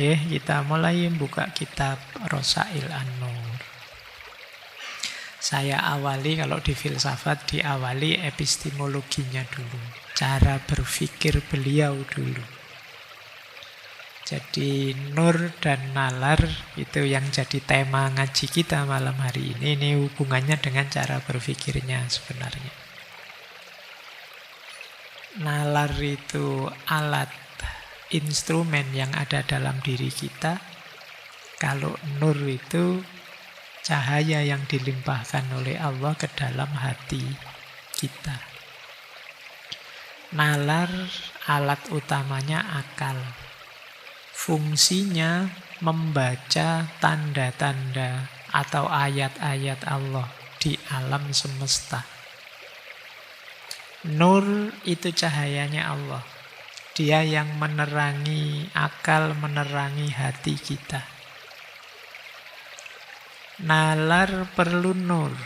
Kita mulai buka kitab Rosail An-Nur. Saya awali, kalau di filsafat diawali epistemologinya dulu, cara berpikir beliau dulu. Jadi nur dan nalar itu yang jadi tema ngaji kita malam hari ini. Ini hubungannya dengan cara berpikirnya sebenarnya. Nalar itu alat, instrumen yang ada dalam diri kita. Kalau nur itu cahaya yang dilimpahkan oleh Allah ke dalam hati kita. Nalar, alat utamanya akal. Fungsinya membaca tanda-tanda atau ayat-ayat Allah di alam semesta. Nur itu cahayanya Allah. Dia yang menerangi akal, menerangi hati kita. Nalar perlu nur.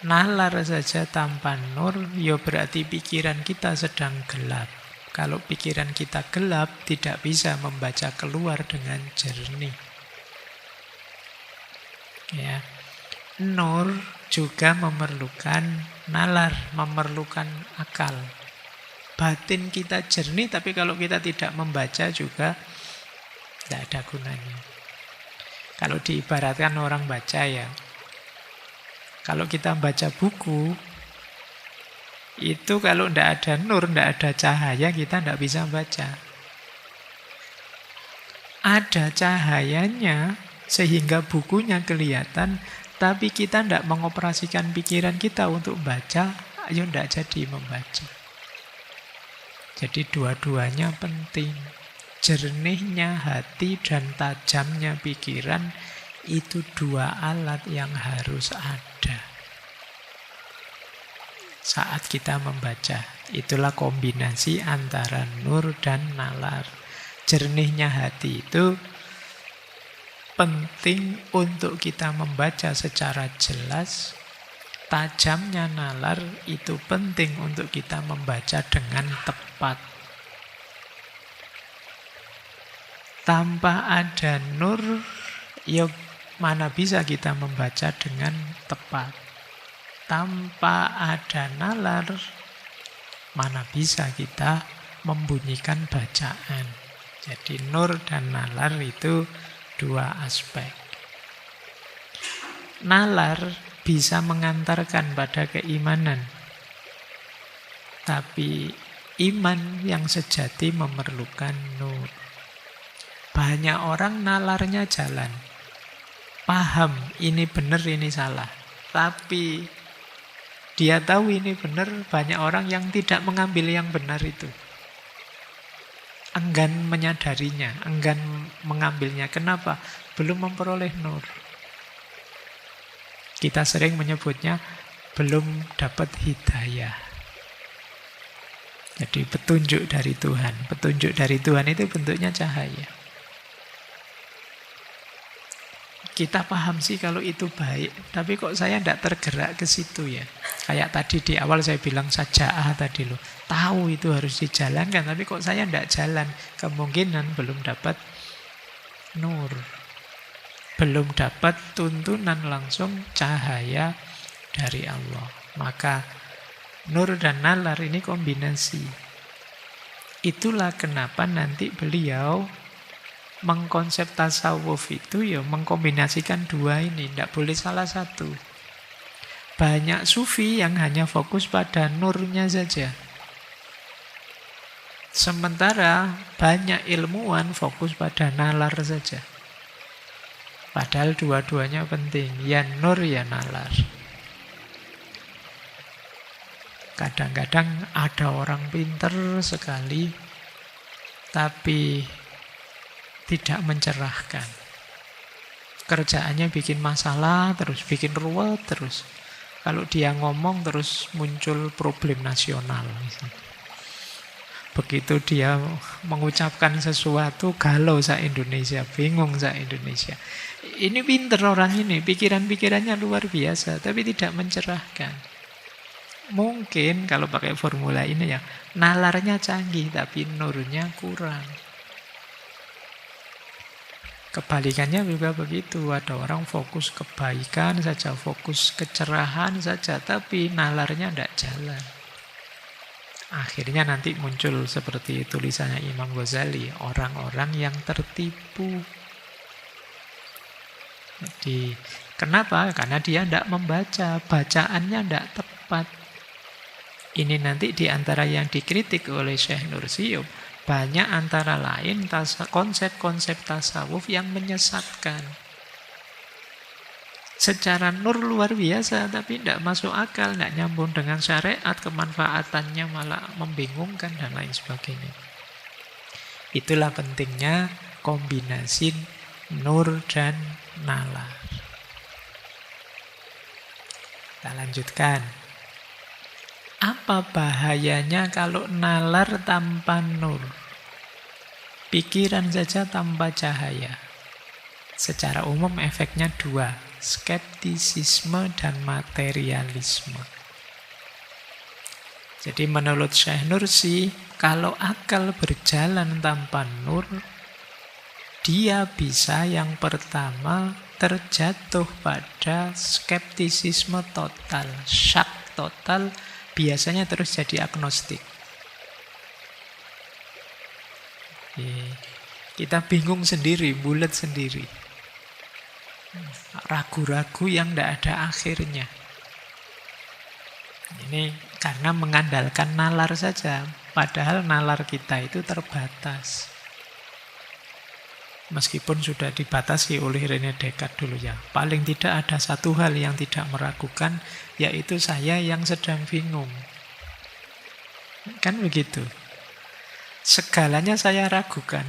Nalar saja tanpa nur, ya berarti pikiran kita sedang gelap. Kalau pikiran kita gelap, tidak bisa membaca keluar dengan jernih. Ya. Nur juga memerlukan nalar, memerlukan akal. Batin kita jernih, tapi kalau kita tidak membaca juga tidak ada gunanya. Kalau diibaratkan orang baca ya, kalau kita baca buku, itu kalau tidak ada nur, tidak ada cahaya, kita tidak bisa baca. Ada cahayanya sehingga bukunya kelihatan, tapi kita tidak mengoperasikan pikiran kita untuk baca, ayo tidak jadi membaca. Jadi dua-duanya penting. Jernihnya hati dan tajamnya pikiran itu dua alat yang harus ada saat kita membaca. Itulah kombinasi antara nur dan nalar. Jernihnya hati itu penting untuk kita membaca secara jelas. Tajamnya nalar itu penting untuk kita membaca dengan tepat. Tanpa ada nur, ya mana bisa kita membaca dengan tepat. Tanpa ada nalar, mana bisa kita membunyikan bacaan. Jadi nur dan nalar itu dua aspek. Nalar bisa mengantarkan pada keimanan. Tapi iman yang sejati memerlukan nur. Banyak orang nalarnya jalan. Paham ini benar, ini salah. Tapi dia tahu ini benar, banyak orang yang tidak mengambil yang benar itu. Enggan menyadarinya, enggan mengambilnya. Kenapa? Belum memperoleh nur. Kita sering menyebutnya belum dapat hidayah. Jadi petunjuk dari Tuhan. Petunjuk dari Tuhan itu bentuknya cahaya. Kita paham sih kalau itu baik, tapi kok saya tidak tergerak ke situ ya. Kayak tadi di awal saya bilang saja'ah tadi loh. Tahu itu harus dijalankan, tapi kok saya tidak jalan. Kemungkinan belum dapat nur. Belum dapat tuntunan langsung cahaya dari Allah. Maka nur dan nalar ini kombinasi. Itulah kenapa nanti beliau mengkonsep tasawuf itu ya mengkombinasikan dua ini, tidak boleh salah satu. Banyak sufi yang hanya fokus pada nurnya saja. Sementara banyak ilmuwan fokus pada nalar saja. Padahal dua-duanya penting, ya nur ya nalar. Kadang-kadang ada orang pinter sekali, tapi tidak mencerahkan. Kerjaannya bikin masalah terus, bikin ruwet terus. Kalau dia ngomong terus muncul problem nasional. Begitu dia mengucapkan sesuatu, galau se-Indonesia, bingung se-Indonesia. Ini pinter orang ini, pikiran-pikirannya luar biasa, tapi tidak mencerahkan. Mungkin kalau pakai formula ini ya, nalarnya canggih, tapi nurnya kurang. Kebalikannya juga begitu. Ada orang fokus kebaikan saja, fokus kecerahan saja, tapi nalarnya tidak jalan. Akhirnya nanti muncul seperti tulisannya Imam Ghazali, orang-orang yang tertipu. Jadi, kenapa? Karena dia tidak membaca, bacaannya tidak tepat. Ini nanti diantara yang dikritik oleh Syekh Nursium, banyak antara lain konsep-konsep tasawuf yang menyesatkan. Secara nur luar biasa, tapi tidak masuk akal, tidak nyambung dengan syariat, kemanfaatannya malah membingungkan dan lain sebagainya. Itulah pentingnya kombinasi nur dan nalar. Kita lanjutkan. Apa bahayanya kalau nalar tanpa nur? Pikiran saja tanpa cahaya. Secara umum efeknya dua, skeptisisme dan materialisme. Jadi menurut Syekh Nursi, kalau akal berjalan tanpa nur, dia bisa yang pertama terjatuh pada skeptisisme total, syak total, biasanya terus jadi agnostik. Kita bingung sendiri, bulat sendiri. Ragu-ragu yang tidak ada akhirnya. Ini karena mengandalkan nalar saja, padahal nalar kita itu terbatas. Meskipun sudah dibatasi oleh René Descartes dulu ya. Paling tidak ada satu hal yang tidak meragukan, yaitu saya yang sedang bingung. Kan begitu. Segalanya saya ragukan.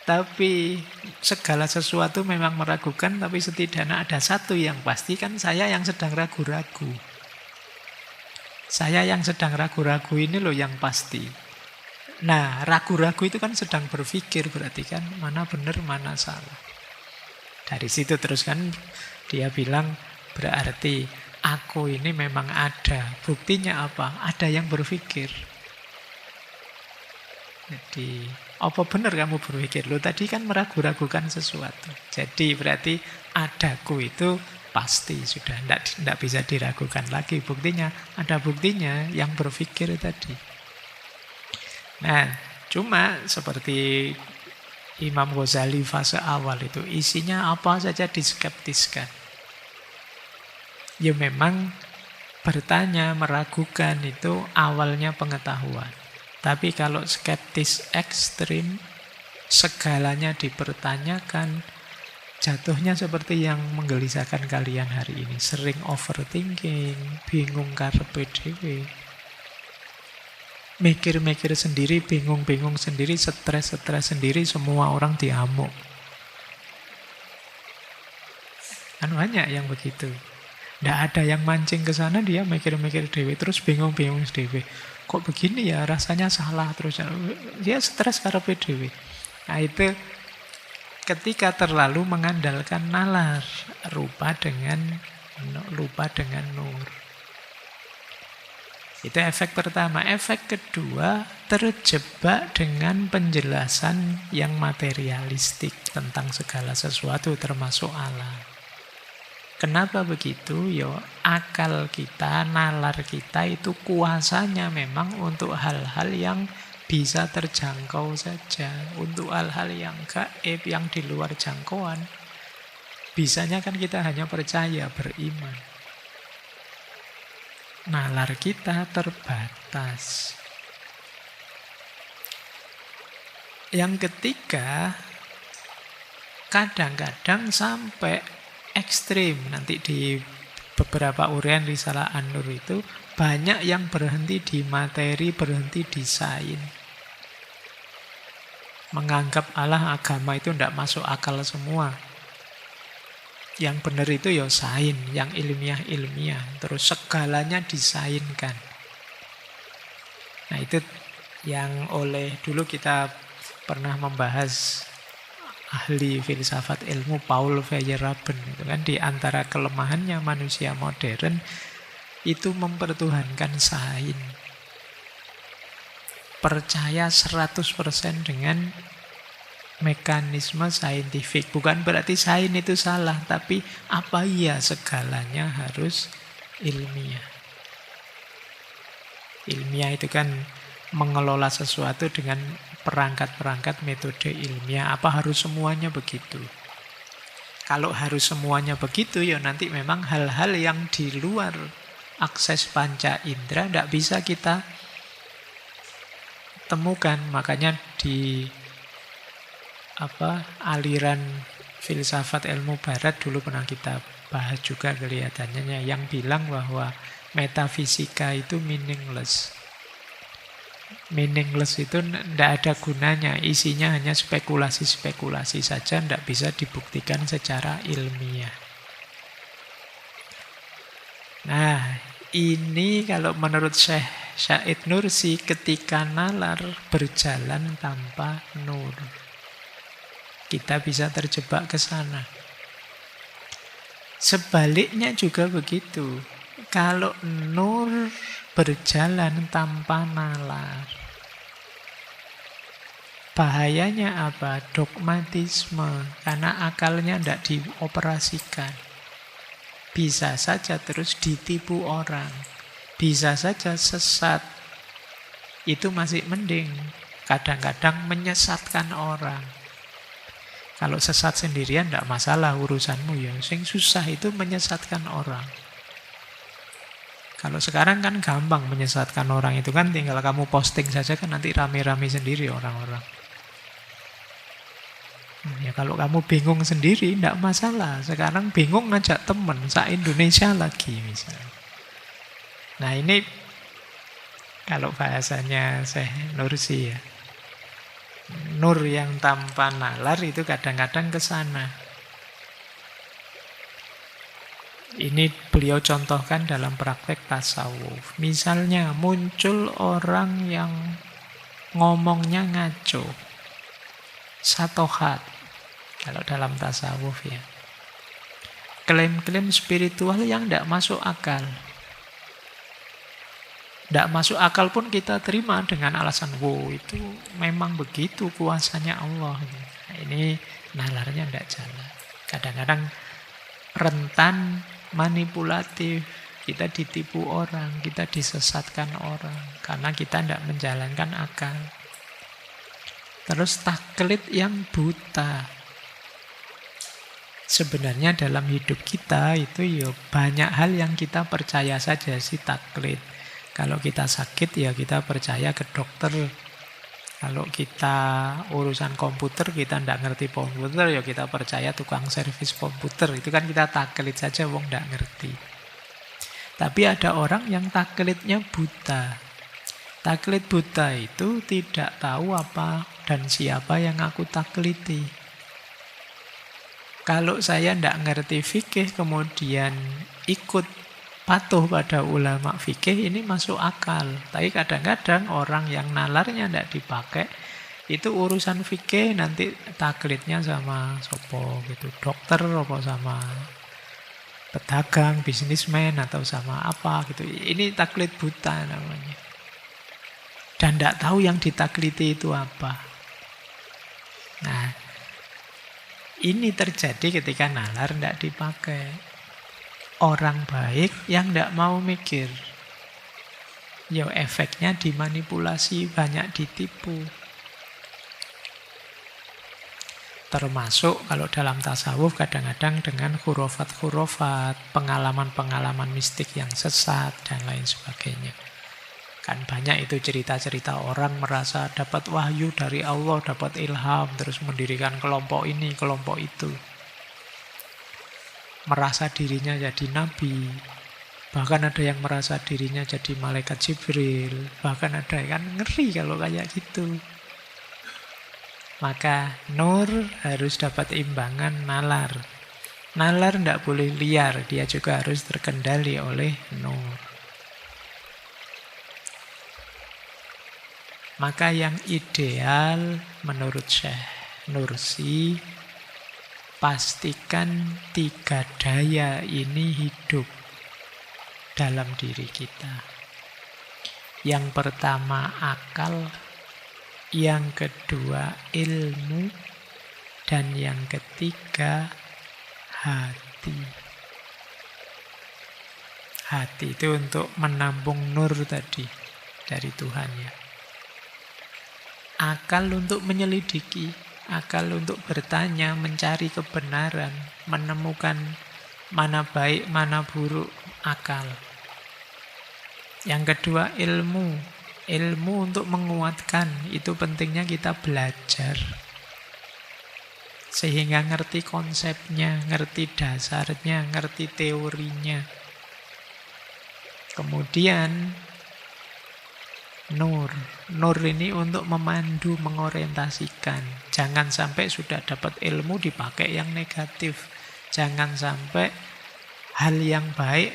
Tapi segala sesuatu memang meragukan, tapi setidaknya ada satu yang pasti, kan saya yang sedang ragu-ragu. Saya yang sedang ragu-ragu ini loh yang pasti. Nah, ragu-ragu itu kan sedang berpikir, berarti kan mana benar, mana salah. Dari situ terus kan dia bilang, berarti aku ini memang ada. Buktinya apa? Ada yang berpikir. Jadi, apa benar kamu berpikir? Lo tadi kan meragu-ragukan sesuatu. Jadi berarti adaku itu pasti sudah tidak bisa diragukan lagi. Buktinya, ada buktinya yang berpikir tadi. Nah, cuma seperti Imam Ghazali fase awal itu, isinya apa saja diskeptiskan. Ya memang bertanya, meragukan itu awalnya pengetahuan. Tapi kalau skeptis ekstrim, segalanya dipertanyakan, jatuhnya seperti yang menggelisahkan kalian hari ini. Sering overthinking, bingung karepe dhewe. Mikir-mikir sendiri, bingung-bingung sendiri, stres-stres sendiri, semua orang diamuk. Kan banyak yang begitu. Tidak ada yang mancing ke sana, dia mikir-mikir dhewe, terus bingung-bingung dhewe. Kok begini ya, rasanya salah terus. Dia stres karepe dhewe. Nah itu ketika terlalu mengandalkan nalar, lupa dengan nur. Itu efek pertama. Efek kedua, terjebak dengan penjelasan yang materialistik tentang segala sesuatu termasuk alam. Kenapa begitu? Yo, akal kita, nalar kita itu kuasanya memang untuk hal-hal yang bisa terjangkau saja. Untuk hal-hal yang gaib, yang di luar jangkauan, bisanya kan kita hanya percaya, beriman. Nalar kita terbatas. Yang ketiga, kadang-kadang sampai ekstrim. Nanti di beberapa uraian Risalah An-Nur itu banyak yang berhenti di materi, berhenti di sains. Menganggap Allah, agama itu tidak masuk akal semua. Yang benar itu ya sains, yang ilmiah-ilmiah. Terus segalanya disainkan. Nah itu yang oleh dulu kita pernah membahas ahli filsafat ilmu Paul Feyerabend itu kan, di antara kelemahannya manusia modern itu mempertuhankan sains. Percaya 100% dengan mekanisme saintifik. Bukan berarti sains itu salah, tapi apa iya segalanya harus ilmiah. Ilmiah itu kan mengelola sesuatu dengan perangkat-perangkat metode ilmiah. Apa harus semuanya begitu? Kalau harus semuanya begitu, ya nanti memang hal-hal yang di luar akses panca indera tidak bisa kita temukan. Makanya di aliran filsafat ilmu barat dulu pernah kita bahas juga kelihatannya, yang bilang bahwa metafisika itu meaningless. Meaningless itu tidak ada gunanya, isinya hanya spekulasi-spekulasi saja, tidak bisa dibuktikan secara ilmiah. Nah, ini kalau menurut Syekh Said Nursi, ketika nalar berjalan tanpa nur, kita bisa terjebak ke sana. Sebaliknya juga begitu. Kalau nur berjalan tanpa nalar, bahayanya apa? Dogmatisme, karena akalnya tidak dioperasikan. Bisa saja terus ditipu orang, bisa saja sesat. Itu masih mending. Kadang-kadang menyesatkan orang. Kalau sesat sendirian tidak masalah urusanmu ya. Yang susah itu menyesatkan orang. Kalau sekarang kan gampang menyesatkan orang itu kan, tinggal kamu posting saja kan nanti rame-rame sendiri orang-orang. Ya kalau kamu bingung sendiri tidak masalah. Sekarang bingung ngajak teman, se-Indonesia lagi misalnya. Nah ini kalau bahasanya Syekh Nursi ya. Nur yang tanpa nalar itu kadang-kadang ke sana. Ini beliau contohkan dalam praktek tasawuf. Misalnya muncul orang yang ngomongnya ngaco, satohat, kalau dalam tasawuf ya. Klaim-klaim spiritual yang tidak masuk akal. Tidak masuk akal pun kita terima dengan alasan, wow itu memang begitu kuasanya Allah. Nah, ini nalarnya tidak jalan. Kadang-kadang rentan manipulatif. Kita ditipu orang, kita disesatkan orang. Karena kita tidak menjalankan akal. Terus taklid yang buta. Sebenarnya dalam hidup kita itu ya banyak hal yang kita percaya saja sih taklid. Kalau kita sakit ya kita percaya ke dokter. Kalau kita urusan komputer, kita tidak ngerti komputer, ya kita percaya tukang servis komputer. Itu kan kita taklid saja, wong tidak ngerti. Tapi ada orang yang taklidnya buta. Taklid buta itu tidak tahu apa dan siapa yang aku takliti. Kalau saya tidak ngerti fikih, kemudian ikut patuh pada ulama fikih, ini masuk akal. Tapi kadang-kadang orang yang nalarnya tidak dipakai, itu urusan fikih nanti taklidnya sama sopo gitu, dokter apa sama pedagang, bisnismen atau sama apa gitu. Ini taklid buta namanya. Dan tidak tahu yang ditakliti itu apa. Nah, ini terjadi ketika nalar tidak dipakai. Orang baik yang tidak mau mikir. Ya efeknya dimanipulasi, banyak ditipu. Termasuk kalau dalam tasawuf kadang-kadang dengan khurafat-khurafat, pengalaman-pengalaman mistik yang sesat dan lain sebagainya. Kan banyak itu cerita-cerita orang merasa dapat wahyu dari Allah, dapat ilham, terus mendirikan kelompok ini, kelompok itu. Merasa dirinya jadi nabi. Bahkan ada yang merasa dirinya jadi malaikat Jibril. Bahkan ada yang kan ngeri kalau kayak gitu. Maka nur harus dapat imbangan nalar. Nalar tidak boleh liar, dia juga harus terkendali oleh nur. Maka yang ideal menurut Syekh Nursi, pastikan 3 daya ini hidup dalam diri kita. Yang pertama akal, yang kedua ilmu, Dan yang ketiga, hati. Hati itu untuk menampung nur tadi dari Tuhan ya. Akal untuk menyelidiki, akal untuk bertanya, mencari kebenaran, menemukan mana baik, mana buruk, akal. Yang kedua, ilmu. Ilmu untuk menguatkan, itu pentingnya kita belajar. Sehingga ngerti konsepnya, ngerti dasarnya, ngerti teorinya. Kemudian nur. Nur ini untuk memandu, mengorientasikan. Jangan sampai sudah dapat ilmu dipakai yang negatif. Jangan sampai hal yang baik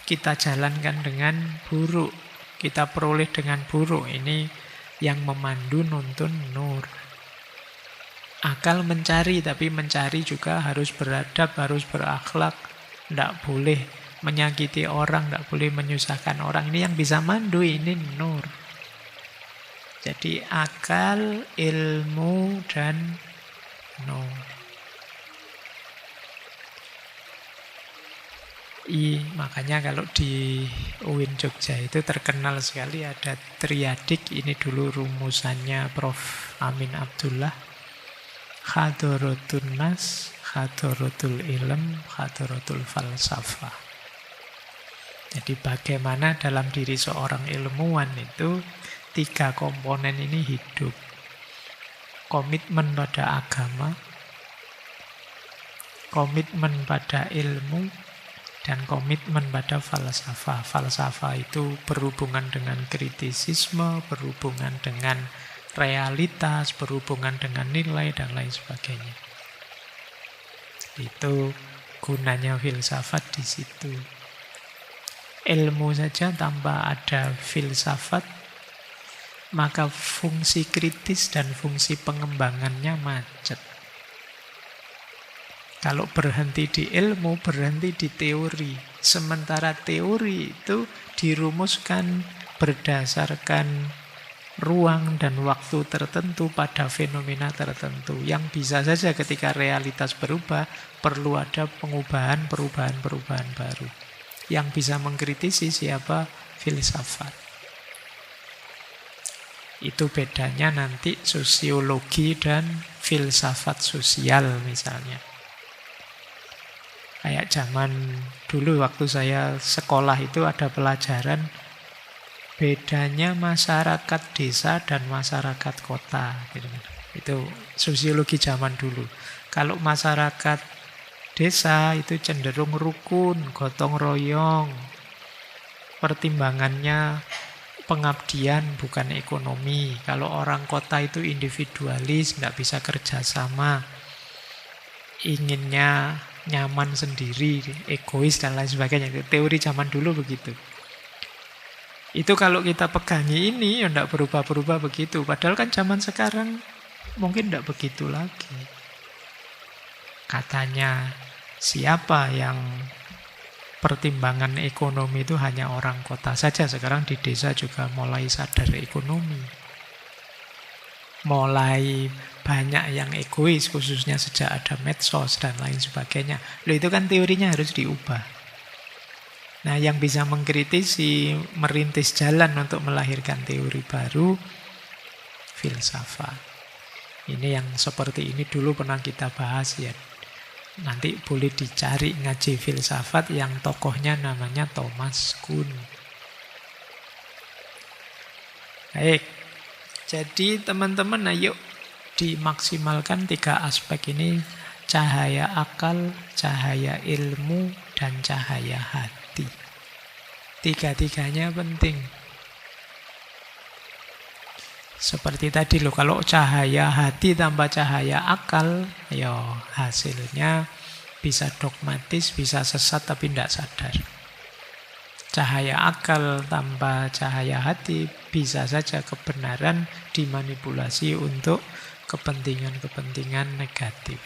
kita jalankan dengan buruk. Kita peroleh dengan buruk. Ini yang memandu nuntun nur. Akal mencari, tapi mencari juga harus beradab, harus berakhlak. Tidak boleh menyakiti orang, tidak boleh menyusahkan orang. Ini yang bisa mandu, ini nur. Jadi akal, ilmu, dan nur. Makanya kalau di UIN Jogja itu terkenal sekali ada triadik. Ini dulu rumusannya Prof. Amin Abdullah. Hadaratul nas, hadaratul ilm, hadaratul falsafah. Jadi bagaimana dalam diri seorang ilmuwan itu 3 komponen ini hidup. Komitmen pada agama, komitmen pada ilmu, dan komitmen pada falsafah. Falsafah itu berhubungan dengan kritisisme, berhubungan dengan realitas, berhubungan dengan nilai, dan lain sebagainya. Itu gunanya filsafat di situ. Ilmu saja tanpa ada filsafat, maka fungsi kritis dan fungsi pengembangannya macet. Kalau berhenti di ilmu, berhenti di teori. Sementara teori itu dirumuskan berdasarkan ruang dan waktu tertentu pada fenomena tertentu. Yang bisa saja ketika realitas berubah, perlu ada perubahan baru. Yang bisa mengkritisi siapa? Filsafat. Itu bedanya nanti sosiologi dan filsafat sosial misalnya. Kayak zaman dulu waktu saya sekolah itu ada pelajaran bedanya masyarakat desa dan masyarakat kota. Itu sosiologi zaman dulu. Kalau masyarakat desa itu cenderung rukun, gotong royong. Pertimbangannya pengabdian bukan ekonomi. Kalau orang kota itu individualis, nggak bisa kerjasama. Inginnya nyaman sendiri, egois dan lain sebagainya. Teori zaman dulu begitu. Itu kalau kita pegangi ini, ya tidak berubah-berubah begitu. Padahal kan zaman sekarang mungkin tidak begitu lagi. Katanya siapa yang pertimbangan ekonomi itu hanya orang kota saja. Sekarang di desa juga mulai sadar ekonomi. Mulai banyak yang egois, khususnya sejak ada medsos dan lain sebagainya. Loh, itu kan teorinya harus diubah. Nah, yang bisa mengkritisi, merintis jalan untuk melahirkan teori baru, filsafat. Ini yang seperti ini dulu pernah kita bahas ya. Nanti boleh dicari ngaji filsafat yang tokohnya namanya Thomas Kuhn. Baik, jadi teman-teman ayo dimaksimalkan 3 aspek ini. Cahaya akal, cahaya ilmu, dan cahaya hati. 3-tiganya penting. Seperti tadi loh, kalau cahaya hati tanpa cahaya akal, ya hasilnya bisa dogmatis, bisa sesat tapi tidak sadar. Cahaya akal tanpa cahaya hati bisa saja kebenaran dimanipulasi untuk kepentingan-kepentingan negatif.